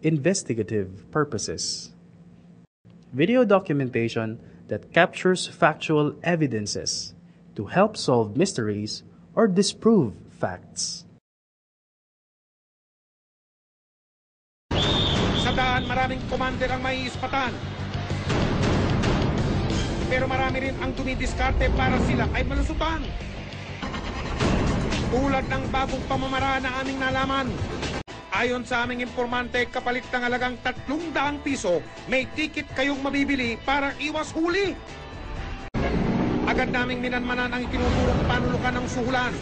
investigative purposes. Video documentation that captures factual evidences to help solve mysteries or disprove facts. Sa daan, maraming commander ang maiispatan. Pero marami rin ang dumidiskarte para sila ay malusutan. Tulad ng bagong pamamaraan na aming nalaman. Ayon sa aming informante, kapalit ng halagang 300 piso, may ticket kayong mabibili para iwas huli. Agad naming minanmanan ang itinuturong panulukan ng suhulan.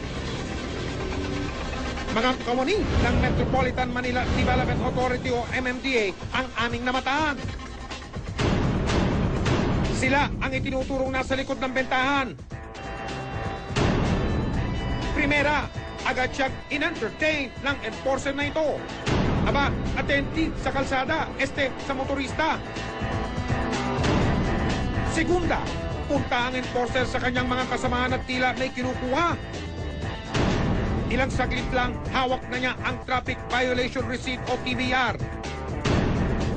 Mga kawani ng Metropolitan Manila Development Authority o MMDA ang aming namataan. Sila ang itinuturong nasa likod ng bentahan. Primera, agad siyang in-entertain ng enforcer na ito. Aba, attentive sa kalsada, sa motorista. Segunda, punta ang enforcer sa kanyang mga kasamahan at tila may kinukuha. Ilang saglit lang, hawak na niya ang Traffic Violation Receipt o TVR.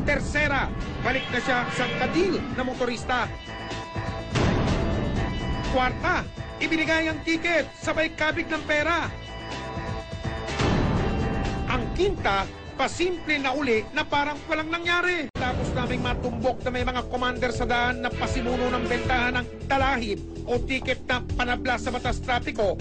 Tercera, balik na siya sa kadil na motorista. Kwarta, ibinigay ang ticket, sabay kabig ng pera. Ang quinta, pasimple na uli na parang walang nangyari. Tapos naming matumbok na may mga commander sa daan na pasimuno ng bentahan ng talahib o ticket na panabla sa batas trapiko.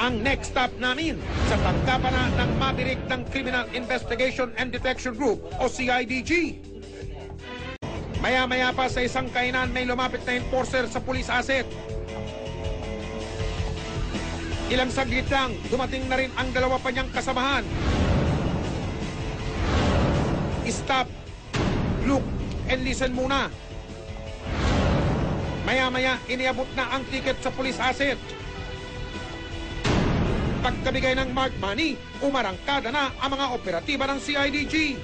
Ang next stop namin sa tanggapan na ng Maverick ng Criminal Investigation and Detection Group o CIDG. Maya-maya pa sa isang kainan may lumapit na enforcer sa police asset. Ilang saglit lang, dumating na rin ang dalawa pa niyang kasamahan. Stop, look, and listen muna. Maya-maya, iniabot na ang ticket sa police asset. Pagkabigay ng marked money, umarangkada na ang mga operatiba ng CIDG.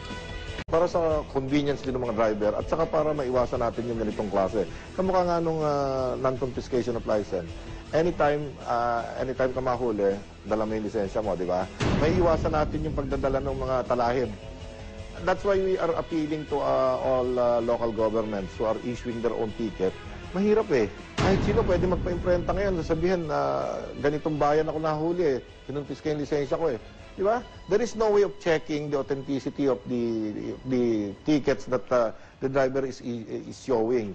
Para sa convenience din ng mga driver at saka para maiwasan natin yung ganitong klase. Kamukha nga nung non-confiscation of license. Anytime ka mahuli, dala mo yung lisensya mo, di ba? May iwasan natin yung pagdadala ng mga talahib. That's why we are appealing to all local governments who are issuing their own ticket. Mahirap eh. Kahit sino pwede magpa-imprenta ngayon, sasabihin na ganitong bayan ako nahuli eh. Kinuntis ko yung lisensya ko eh. Di ba? There is no way of checking the authenticity of the tickets that the driver is showing.